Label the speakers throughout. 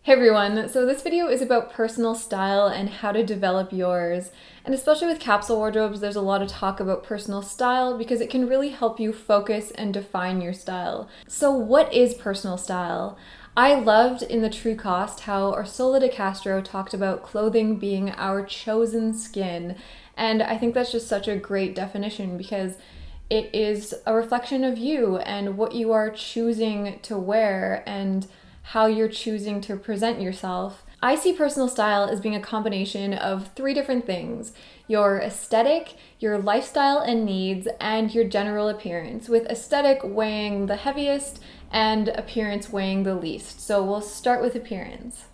Speaker 1: Hey everyone, so this video is about personal style and how to develop yours. And especially with capsule wardrobes, there's a lot of talk about personal style because it can really help you focus and define your style. So what is personal style? I loved in The True Cost how Ursula de Castro talked about clothing being our chosen skin. And I think that's just such a great definition because it is a reflection of you and what you are choosing to wear and how you're choosing to present yourself. I see personal style as being a combination of three different things: your aesthetic, your lifestyle and needs, and your general appearance, with aesthetic weighing the heaviest and appearance weighing the least. So we'll start with appearance.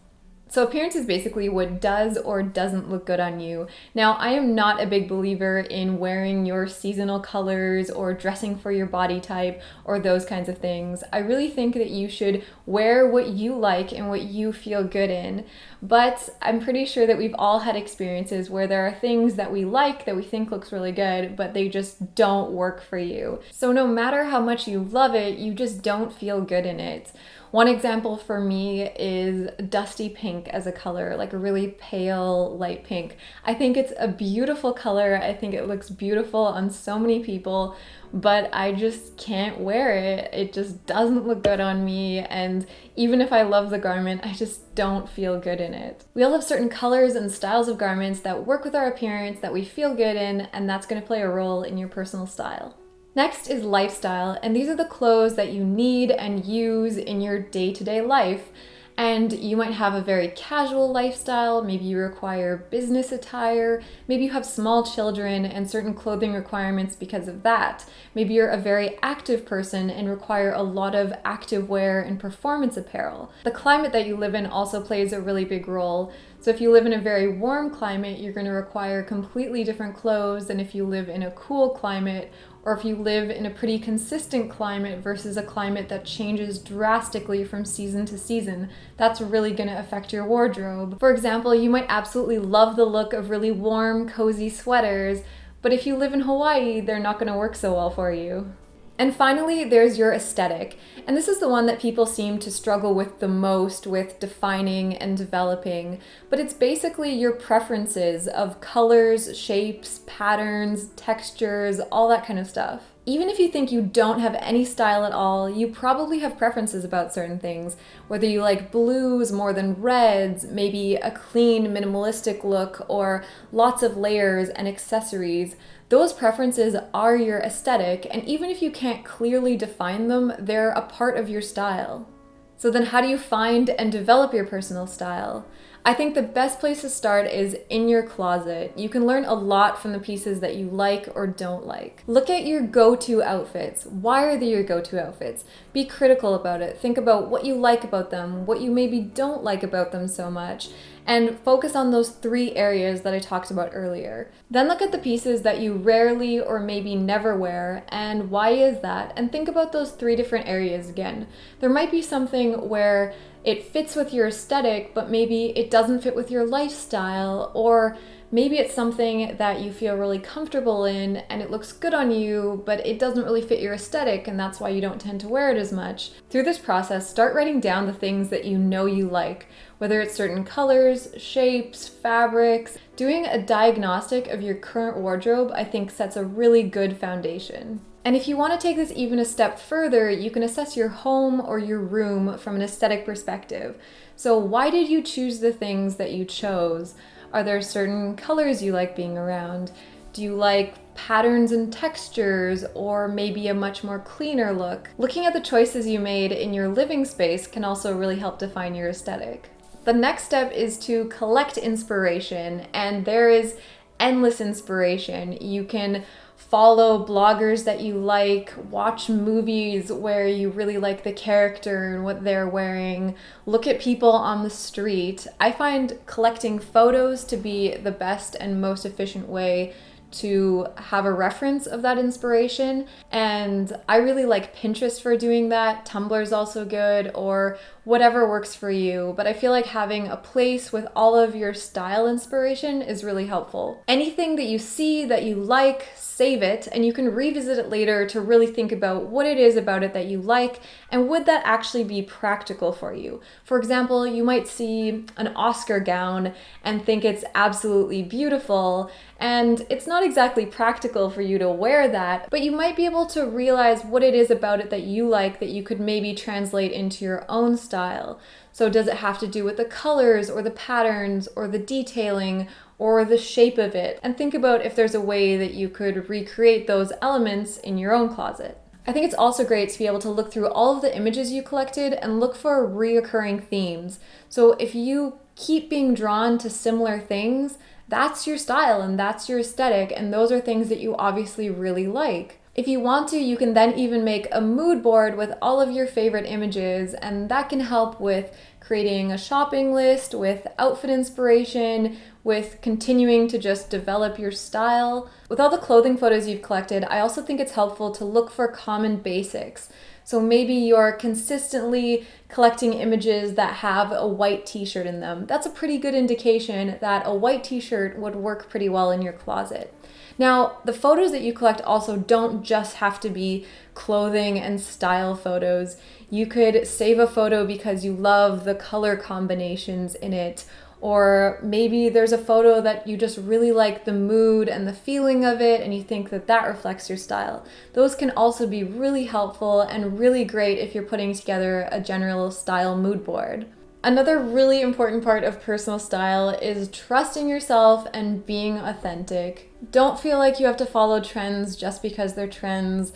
Speaker 1: So appearance is basically what does or doesn't look good on you. Now, I am not a big believer in wearing your seasonal colors or dressing for your body type or those kinds of things. I really think that you should wear what you like and what you feel good in. But I'm pretty sure that we've all had experiences where there are things that we like that we think looks really good, but they just don't work for you. So no matter how much you love it, you just don't feel good in it. One example for me is dusty pink as a color, like a really pale light pink. I think it's a beautiful color. I think it looks beautiful on so many people, but I just can't wear it. It just doesn't look good on me, and even if I love the garment, I just don't feel good in it. We all have certain colors and styles of garments that work with our appearance, that we feel good in, and that's going to play a role in your personal style. Next is lifestyle, and these are the clothes that you need and use in your day-to-day life. And you might have a very casual lifestyle, maybe you require business attire, maybe you have small children and certain clothing requirements because of that. Maybe you're a very active person and require a lot of active wear and performance apparel. The climate that you live in also plays a really big role. So if you live in a very warm climate, you're going to require completely different clothes than if you live in a cool climate, or if you live in a pretty consistent climate versus a climate that changes drastically from season to season. That's really going to affect your wardrobe. For example, you might absolutely love the look of really warm, cozy sweaters, but if you live in Hawaii, they're not going to work so well for you. And finally, there's your aesthetic. And this is the one that people seem to struggle with the most with defining and developing. But it's basically your preferences of colors, shapes, patterns, textures, all that kind of stuff. Even if you think you don't have any style at all, you probably have preferences about certain things. Whether you like blues more than reds, maybe a clean, minimalistic look, or lots of layers and accessories. Those preferences are your aesthetic, and even if you can't clearly define them, they're a part of your style. So then how do you find and develop your personal style? I think the best place to start is in your closet. You can learn a lot from the pieces that you like or don't like. Look at your go-to outfits. Why are they your go-to outfits? Be critical about it. Think about what you like about them, what you maybe don't like about them so much, and focus on those three areas that I talked about earlier. Then look at the pieces that you rarely or maybe never wear, and why is that? And think about those three different areas again. There might be something where it fits with your aesthetic, but maybe it doesn't fit with your lifestyle, or maybe it's something that you feel really comfortable in and it looks good on you, but it doesn't really fit your aesthetic, and that's why you don't tend to wear it as much. Through this process, start writing down the things that you know you like, whether it's certain colors, shapes, fabrics. Doing a diagnostic of your current wardrobe, I think, sets a really good foundation. And if you want to take this even a step further, you can assess your home or your room from an aesthetic perspective. So why did you choose the things that you chose? Are there certain colors you like being around? Do you like patterns and textures, or maybe a much more cleaner look? Looking at the choices you made in your living space can also really help define your aesthetic. The next step is to collect inspiration, and there is endless inspiration. You can follow bloggers that you like, watch movies where you really like the character and what they're wearing, look at people on the street. I find collecting photos to be the best and most efficient way to have a reference of that inspiration, and I really like Pinterest for doing that. Tumblr is also good, or whatever works for you. But I feel like having a place with all of your style inspiration is really helpful. Anything that you see that you like, save it, and you can revisit it later to really think about what it is about it that you like and would that actually be practical for you. For example, you might see an Oscar gown and think it's absolutely beautiful, and it's not exactly practical for you to wear that, but you might be able to realize what it is about it that you like that you could maybe translate into your own style. So does it have to do with the colors or the patterns or the detailing or the shape of it? And think about if there's a way that you could recreate those elements in your own closet. I think it's also great to be able to look through all of the images you collected and look for reoccurring themes. So if you keep being drawn to similar things, that's your style and that's your aesthetic, and those are things that you obviously really like. If you want to, you can then even make a mood board with all of your favorite images, and that can help with creating a shopping list, with outfit inspiration, with continuing to just develop your style. With all the clothing photos you've collected, I also think it's helpful to look for common basics. So maybe you're consistently collecting images that have a white t-shirt in them. That's a pretty good indication that a white t-shirt would work pretty well in your closet. Now, the photos that you collect also don't just have to be clothing and style photos. You could save a photo because you love the color combinations in it, or maybe there's a photo that you just really like the mood and the feeling of it and you think that that reflects your style. Those can also be really helpful and really great if you're putting together a general style mood board. Another really important part of personal style is trusting yourself and being authentic. Don't feel like you have to follow trends just because they're trends.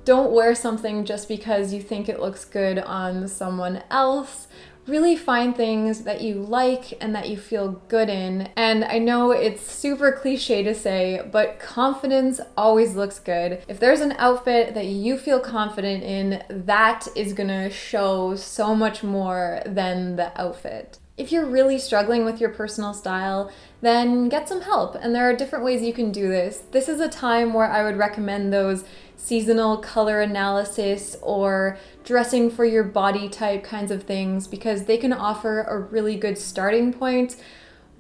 Speaker 1: Don't wear something just because you think it looks good on someone else. Really find things that you like and that you feel good in. And I know it's super cliche to say, but confidence always looks good. If there's an outfit that you feel confident in, that is gonna show so much more than the outfit. If you're really struggling with your personal style, then get some help. And there are different ways you can do this. This is a time where I would recommend those seasonal color analysis or dressing for your body type kinds of things because they can offer a really good starting point.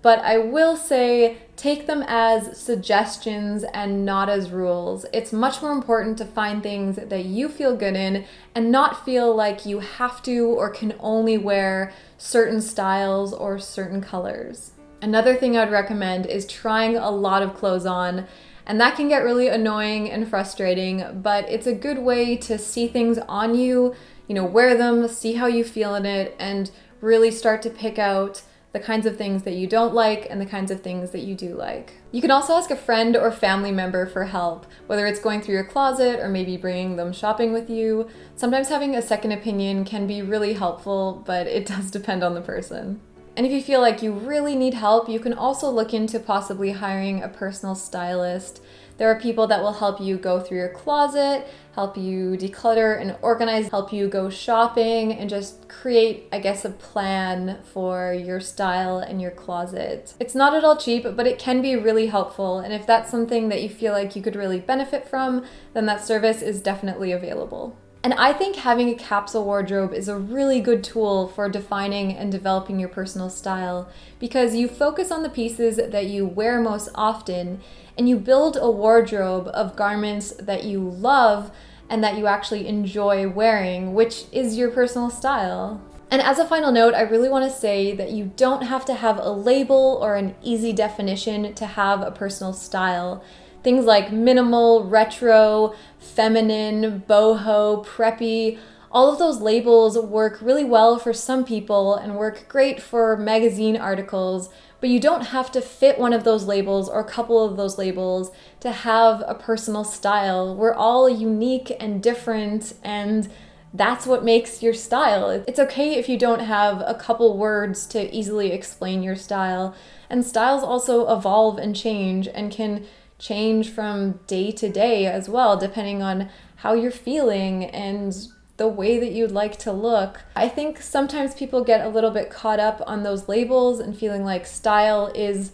Speaker 1: But I will say take them as suggestions and not as rules. It's much more important to find things that you feel good in and not feel like you have to or can only wear certain styles or certain colors. Another thing I'd recommend is trying a lot of clothes on. And that can get really annoying and frustrating, but it's a good way to see things on you, wear them, see how you feel in it, and really start to pick out the kinds of things that you don't like and the kinds of things that you do like. You can also ask a friend or family member for help, whether it's going through your closet or maybe bringing them shopping with you. Sometimes having a second opinion can be really helpful, but it does depend on the person. And if you feel like you really need help, you can also look into possibly hiring a personal stylist. There are people that will help you go through your closet, help you declutter and organize, help you go shopping, and just create, a plan for your style and your closet. It's not at all cheap, but it can be really helpful. And if that's something that you feel like you could really benefit from, then that service is definitely available. And I think having a capsule wardrobe is a really good tool for defining and developing your personal style because you focus on the pieces that you wear most often and you build a wardrobe of garments that you love and that you actually enjoy wearing, which is your personal style. And as a final note, I really want to say that you don't have to have a label or an easy definition to have a personal style. Things like minimal, retro, feminine, boho, preppy, all of those labels work really well for some people and work great for magazine articles, but you don't have to fit one of those labels or a couple of those labels to have a personal style. We're all unique and different, and that's what makes your style. It's okay if you don't have a couple words to easily explain your style, and styles also evolve and can change from day to day as well, depending on how you're feeling and the way that you'd like to look. I think sometimes people get a little bit caught up on those labels and feeling like style is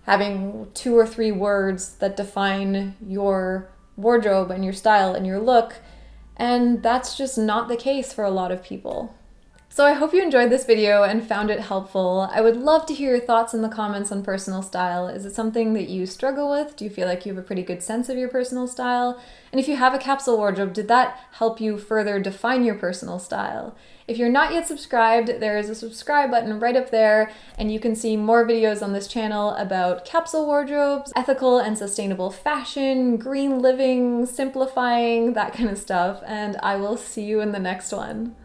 Speaker 1: having 2 or 3 words that define your wardrobe and your style and your look, and that's just not the case for a lot of people. So I hope you enjoyed this video and found it helpful. I would love to hear your thoughts in the comments on personal style. Is it something that you struggle with? Do you feel like you have a pretty good sense of your personal style? And if you have a capsule wardrobe, did that help you further define your personal style? If you're not yet subscribed, there is a subscribe button right up there, and you can see more videos on this channel about capsule wardrobes, ethical and sustainable fashion, green living, simplifying, that kind of stuff, and I will see you in the next one.